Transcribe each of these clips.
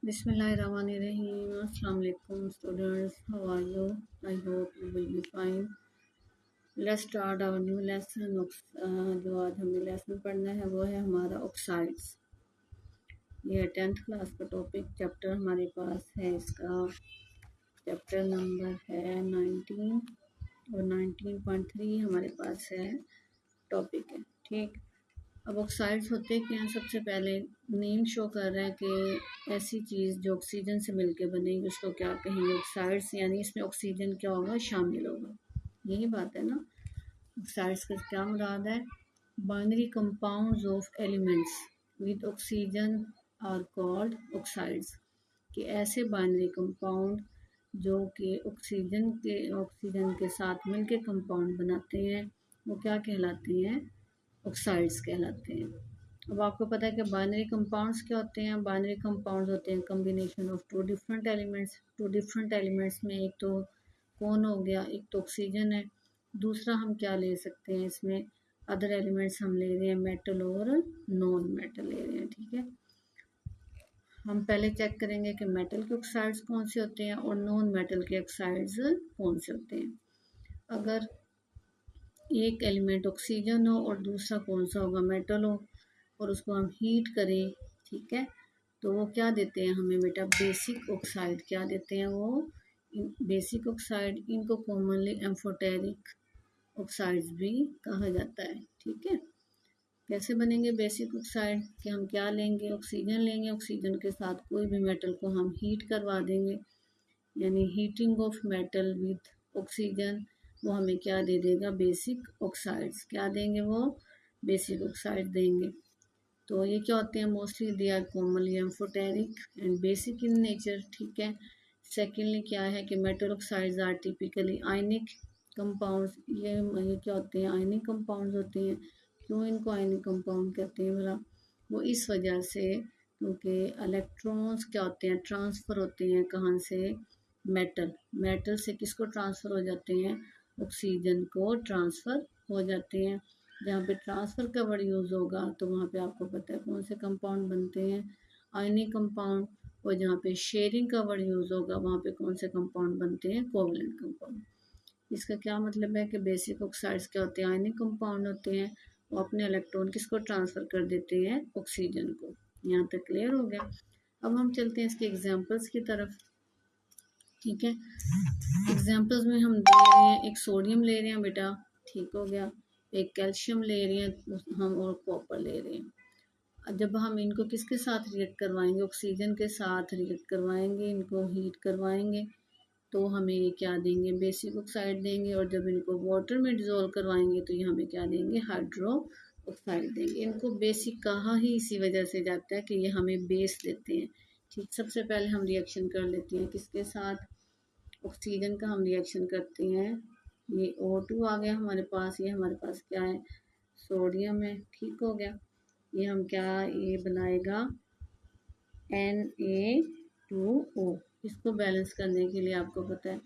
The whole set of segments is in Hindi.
Bismillahirrahmanirrahim. Assalamu alaikum students. How are you? I hope you will be fine. Let's start our new lesson. जो आज हमें लेसन पढ़ना है वो है हमारा ऑक्साइड्स। ये 10th क्लास का टॉपिक चैप्टर हमारे पास है। इसका चैप्टर नंबर है 19 और 19.3 हमारे पास है टॉपिक है। ठीक, अब ऑक्साइड्स होते क्या हैं? सबसे पहले नेम शो कर रहा है कि ऐसी चीज़ जो ऑक्सीजन से मिलके बनेगी उसको क्या कहेंगे? ऑक्साइड्स, यानी इसमें ऑक्सीजन क्या होगा? शामिल होगा। यही बात है ना। ऑक्साइड्स का क्या मुराद है? Binary compounds of elements with oxygen are called oxides. कि ऐसे बाइनरी कंपाउंड जो कि ऑक्सीजन के साथ मिलके कंपाउंड बनाते हैं वो क्या कहलाते हैं? ऑक्साइड्स कहलाते हैं। अब आपको पता है कि बाइनरी कंपाउंड्स क्या होते हैं? बाइनरी कंपाउंड्स होते हैं combination of two different elements. Two different elements में एक तो कौन हो गया? एक तो ऑक्सीजन है, दूसरा हम क्या ले सकते हैं इसमें? अदर एलिमेंट्स हम ले रहे हैं मेटल और नॉन मेटल ले रहे हैं। ठीक है, हम पहले चेक करेंगे कि मेटल के ऑक्साइड्स कौन से होते हैं और नॉन मेटल के ऑक्साइड्स कौन से होते हैं। अगर एक एलिमेंट ऑक्सीजन हो और दूसरा कौन सा होगा? मेटल हो, और उसको हम हीट करें, ठीक है, तो वो क्या देते हैं हमें बेटा? Basic oxide. क्या देते हैं वो? Basic oxide. इनको कॉमनली एम्फोटेरिक ऑक्साइड्स भी कहा जाता है। ठीक है, कैसे बनेंगे बेसिक ऑक्साइड? कि हम क्या लेंगे? ऑक्सीजन लेंगे, ऑक्सीजन के साथ कोई भी मेटल को हम हीट करवा देंगे, यानी heating of metal with oxygen, वो हमें क्या दे देगा? Basic oxides. क्या देंगे वो? बेसिक ऑक्साइड देंगे। तो ये क्या होते हैं? Mostly they are commonly amphoteric and basic in nature. ठीक है, सेकेंडली क्या है कि metal oxides are typically ionic compounds. ये क्या होते हैं? आयनिक कंपाउंड्स होते हैं। क्यों इनको आयनिक कंपाउंड कहते हैं भला? वो इस वजह से क्योंकि इलेक्ट्रॉन्स क्या होते हैं? ट्रांसफ़र होते हैं कहाँ से? मेटल से किसको ट्रांसफ़र हो जाते हैं? ऑक्सीजन को ट्रांसफ़र हो जाते हैं। जहाँ पे ट्रांसफ़र का वर्ड यूज़ होगा तो वहाँ पे आपको पता है कौन से कंपाउंड बनते हैं? Ionic compound. और जहाँ पे शेयरिंग का वर्ड यूज़ होगा वहाँ पे कौन से कंपाउंड बनते हैं? Covalent compound. इसका क्या मतलब है कि बेसिक ऑक्साइड्स क्या होते हैं? आयनिक कंपाउंड होते हैं। वो अपने इलेक्ट्रॉन किसको ट्रांसफ़र कर देते हैं? ऑक्सीजन को। यहाँ तक क्लियर हो गया। अब हम चलते हैं इसके एग्जाम्पल्स की तरफ। ठीक है, एग्जाम्पल्स में हम दे रहे हैं, एक सोडियम ले रहे हैं बेटा, ठीक हो गया, एक कैल्शियम ले रहे हैं हम, और कॉपर ले रहे हैं। जब हम इनको किसके साथ रिएक्ट करवाएंगे? ऑक्सीजन के साथ रिएक्ट करवाएंगे, इनको हीट करवाएंगे, तो हमें ये क्या देंगे? बेसिक ऑक्साइड देंगे। और जब इनको वाटर में डिज़ोल्व करवाएंगे तो ये हमें क्या देंगे? हाइड्रो ऑक्साइड देंगे। इनको बेसिक कहा ही इसी वजह से जाता है कि ये हमें बेस देते हैं। ठीक, सबसे पहले हम रिएक्शन कर लेते हैं किसके साथ? ऑक्सीजन का हम रिएक्शन करते हैं। ये O2 आ गया हमारे पास, ये हमारे पास क्या है? सोडियम है। ठीक हो गया, ये हम क्या ये बनाएगा? Na2O। इसको बैलेंस करने के लिए आपको पता है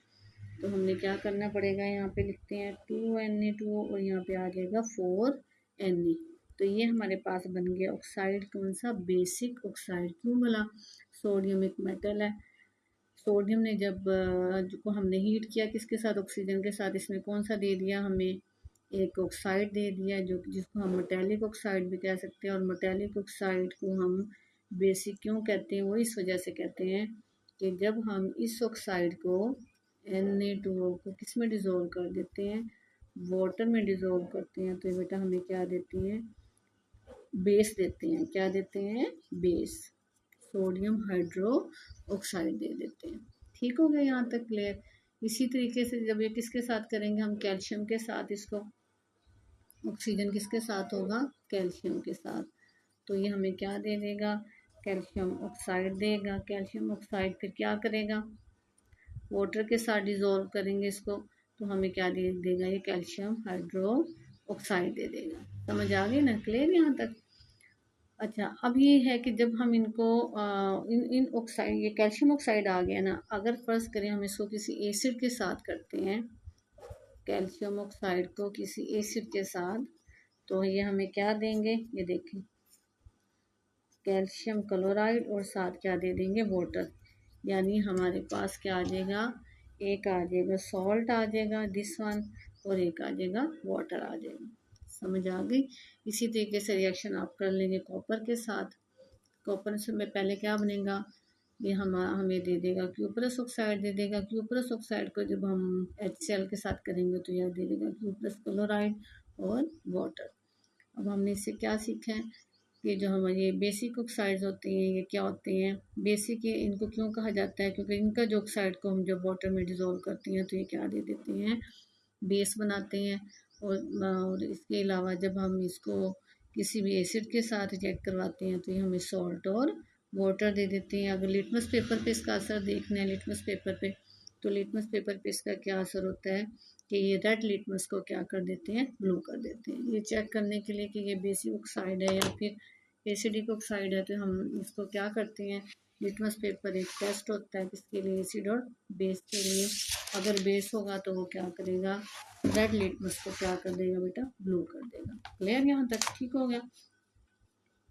तो हमने क्या करना पड़ेगा? यहाँ पे लिखते हैं 2Na2O और यहाँ पे आ जाएगा 4Na। तो ये हमारे पास बन गया ऑक्साइड। कौन सा? Basic oxide. क्यों बोला? सोडियम एक मेटल है। सोडियम ने जब को हमने हीट किया किसके साथ? ऑक्सीजन के साथ। इसमें कौन सा दे दिया हमें? एक ऑक्साइड दे दिया, जो जिसको हम मेटेलिक ऑक्साइड भी कह सकते हैं। और मेटेलिक ऑक्साइड को हम बेसिक क्यों कहते हैं? वो इस वजह से कहते हैं कि जब हम इस ऑक्साइड को Na2O को किस में डिज़ोल्व कर देते हैं? वाटर में डिज़ोल्व करते हैं, तो ये बेटा हमें क्या देती हैं? बेस देते हैं। क्या देते हैं? बेस। सोडियम हाइड्रो ऑक्साइड दे देते हैं। ठीक हो गया यहाँ तक क्लियर? इसी तरीके से जब ये किसके साथ करेंगे हम? कैल्शियम के साथ। इसको ऑक्सीजन किसके साथ होगा? कैल्शियम के साथ। तो ये हमें क्या दे देगा? कैल्शियम ऑक्साइड देगा। कैल्शियम ऑक्साइड फिर क्या करेगा? वाटर के साथ डिज़ोल्व करेंगे इसको, तो हमें क्या दे देगा? ये कैल्शियम हाइड्रो ऑक्साइड दे देगा। समझ आ गई ना? क्लियर यहाँ तक? अच्छा, अब ये है कि जब हम इनको इन ऑक्साइड, ये कैल्शियम ऑक्साइड आ गया ना, अगर फर्ज करें हम इसको किसी एसिड के साथ करते हैं, कैल्शियम ऑक्साइड को किसी एसिड के साथ, तो ये हमें क्या देंगे? ये देखें, कैल्शियम क्लोराइड और साथ क्या दे देंगे, वाटर। यानी हमारे पास क्या आ जाएगा, एक आ जाएगा सॉल्ट आ जाएगा दिस वन, और एक आ जाएगा वाटर आ जाएगा। समझ आ गई। इसी तरीके से रिएक्शन आप कर लेंगे कॉपर के साथ। कॉपर से में पहले क्या बनेगा, ये हमें दे देगा क्यूपरस ऑक्साइड दे देगा। क्यूपरस ऑक्साइड को जब हम HCl के साथ करेंगे तो यह दे देगा क्यूपरस क्लोराइड और वाटर। अब हमने इससे क्या सीखा है कि जो हमारे बेसिक ऑक्साइड्स होते हैं ये क्या होते हैं, बेसिक, ये इनको क्यों कहा जाता है, क्योंकि इनका जो ऑक्साइड को हम जब वाटर में डिज़ोल्व करते हैं तो ये क्या दे देते हैं, बेस बनाते हैं। और इसके अलावा जब हम इसको किसी भी एसिड के साथ रिएक्ट करवाते हैं तो ये हमें सॉल्ट और वाटर दे देते हैं। अगर लिटमस पेपर पे इसका असर देखना है, लिटमस पेपर पे, तो लिटमस पेपर पे इसका क्या असर होता है कि ये रेड लिटमस को क्या कर देते हैं, ब्लू कर देते हैं। ये चेक करने के लिए कि ये बेसिक ऑक्साइड है या फिर एसिडिक ऑक्साइड है तो हम इसको क्या करते हैं, लिटमस पेपर एक टेस्ट होता है किसके लिए, एसिड और बेस के लिए। अगर बेस होगा तो वो क्या करेगा, रेड लिटमस को क्या कर देगा बेटा, ब्लू कर देगा। क्लियर यहाँ तक, ठीक हो गया।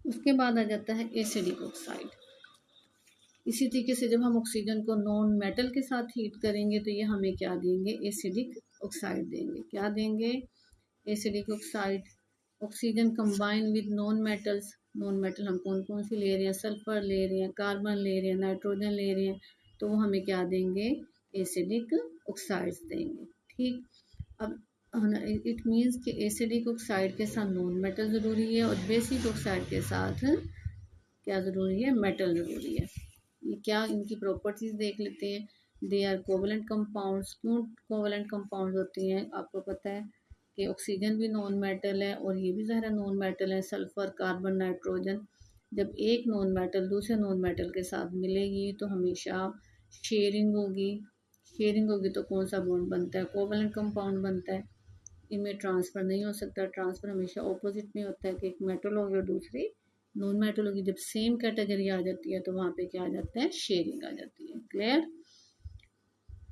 उसके बाद आ जाता है एसिडिक ऑक्साइड। इसी तरीके से जब हम ऑक्सीजन को नॉन मेटल के साथ हीट करेंगे तो ये हमें क्या देंगे, एसिडिक ऑक्साइड देंगे। क्या देंगे, acidic oxide. Oxygen combine with non metals, non metal हम कौन कौन सी ले रहे हैं, सल्फर ले रहे हैं, कार्बन ले रहे हैं, नाइट्रोजन ले रहे हैं, तो वो हमें क्या देंगे, एसिडिक ऑक्साइड्स देंगे। ठीक, अब इट मीन्स कि एसिडिक ऑक्साइड के साथ नॉन मेटल ज़रूरी है और बेसिक ऑक्साइड के साथ क्या ज़रूरी है, मेटल ज़रूरी है। ये क्या, इनकी प्रॉपर्टीज़ देख लेते हैं। They are covalent compounds. क्यों कोवलेंट कंपाउंड होती हैं, आपको पता है कि ऑक्सीजन भी नॉन मेटल है और ये भी ज़रा नॉन मेटल है, सल्फ़र, कार्बन, नाइट्रोजन। जब एक नॉन मेटल दूसरे नॉन मेटल के साथ मिलेगी तो हमेशा शेयरिंग होगी। शेयरिंग होगी तो कौन सा बॉन्ड बनता है, कोवलेंट कंपाउंड बनता है। इनमें ट्रांसफ़र नहीं हो सकता। ट्रांसफ़र हमेशा ऑपोजिट में होता है कि एक मेटल होगी और दूसरी नॉन मेटल होगी। जब सेम कैटेगरी आ जाती है तो वहाँ पे क्या आ जाता है, शेयरिंग आ जाती है। क्लियर,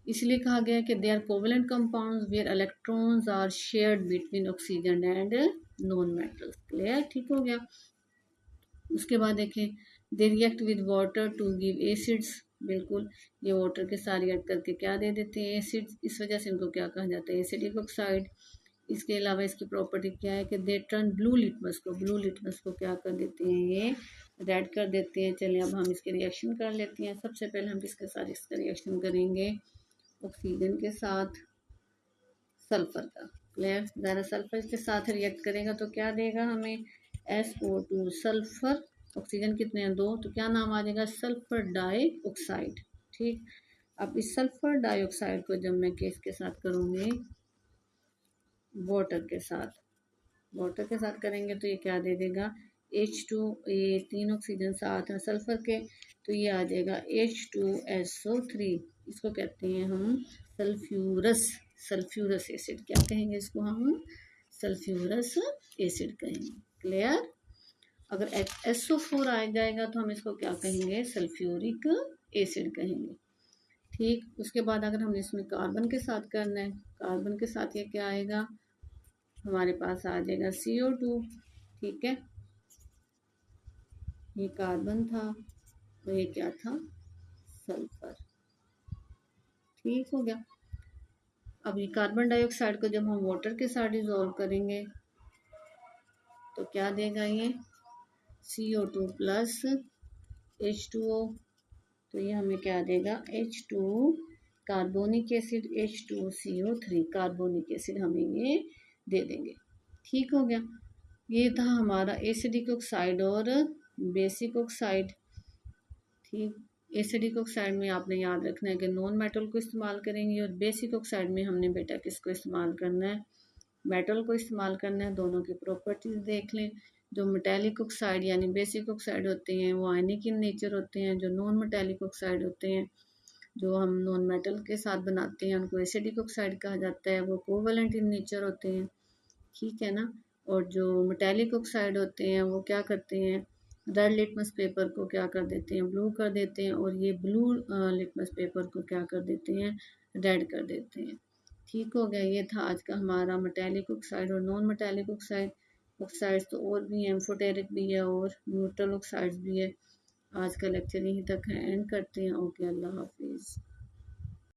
इसलिए कहा गया है कि they are covalent compounds where electrons are shared between oxygen and non metals. Clear, ठीक हो गया। उसके बाद देखें, they react with water to give acids. बिल्कुल, ये वाटर के साथ रिएक्ट करके क्या दे देते हैं, एसिड्स। इस वजह से इनको क्या कहा जाता है, एसिडिक ऑक्साइड। इसके अलावा इसकी प्रॉपर्टी क्या है कि दे टर्न ब्लू लिटमस को, ब्लू लिटमस को क्या कर देते हैं, ये रेड कर देते हैं। चलिए अब हम इसके रिएक्शन कर लेते हैं। सबसे पहले हम किसके साथ इसका रिएक्शन करेंगे, ऑक्सीजन के साथ सल्फर का। क्लियर, ज़रा सल्फर के साथ रिएक्ट करेगा तो क्या देगा हमें, SO2 सल्फर। ऑक्सीजन कितने हैं, 2, तो क्या नाम आ जाएगा, सल्फर डाइऑक्साइड। ठीक, अब इस सल्फर डाइऑक्साइड को जब मैं किसके साथ करूँगी, वाटर के साथ, वाटर के साथ करेंगे तो ये क्या दे देगा, H2। ये 3 ऑक्सीजन साथ हैं सल्फर के तो ये आ जाएगा H2SO3। इसको कहते हैं हम सल्फ्यूरस, सल्फ्यूरस एसिड। क्या कहेंगे इसको हम, सल्फ्यूरस एसिड कहेंगे। क्लियर, अगर SO4 आ जाएगा तो हम इसको क्या कहेंगे, सल्फ्यूरिक एसिड कहेंगे। ठीक, उसके बाद अगर हमने इसमें कार्बन के साथ करना है, कार्बन के साथ ये क्या आएगा, हमारे पास आ जाएगा CO2। ठीक है, ये कार्बन था तो ये क्या था, सल्फर। ठीक हो गया। अब ये कार्बन डाइऑक्साइड को जब हम वाटर के साथ डिजोल्व करेंगे तो क्या देगा ये, CO2 प्लस H2O। तो ये हमें क्या देगा, H2 carbonic acid, H2CO3 carbonic acid हमें ये दे देंगे। ठीक हो गया। ये था हमारा एसिडिक ऑक्साइड और बेसिक ऑक्साइड। ठीक, एसिडिक ऑक्साइड में आपने याद रखना है कि नॉन मेटल को इस्तेमाल करेंगे और बेसिक ऑक्साइड में हमने बेटा किसको इस्तेमाल करना है, मेटल को इस्तेमाल करना है। दोनों की प्रॉपर्टीज़ देख लें। जो मेटेलिक ऑक्साइड यानी बेसिक ऑक्साइड होते हैं वो आयनिक इन नेचर होते हैं। जो नॉन मेटेलिक ऑक्साइड होते हैं, जो हम नॉन मेटल के साथ बनाते हैं, उनको एसिडिक ऑक्साइड कहा जाता है, वो कोवलेंट इन नेचर होते हैं। ठीक है ना। और जो मेटेलिक ऑक्साइड होते हैं वो क्या करते हैं, रेड लिटमस पेपर को क्या कर देते हैं, ब्लू कर देते हैं, और ये ब्लू लिटमस पेपर को क्या कर देते हैं, रेड कर देते हैं। ठीक हो गया। ये था आज का हमारा मेटेलिक ऑक्साइड और नॉन मेटेलिक ऑक्साइड। ऑक्साइड्स तो और भी हैं, एम्फोटेरिक भी है और न्यूट्रल ऑक्साइड्स भी है। आज का लेक्चर यहीं तक है, एंड करते हैं। ओके, अल्लाह हाफिज़।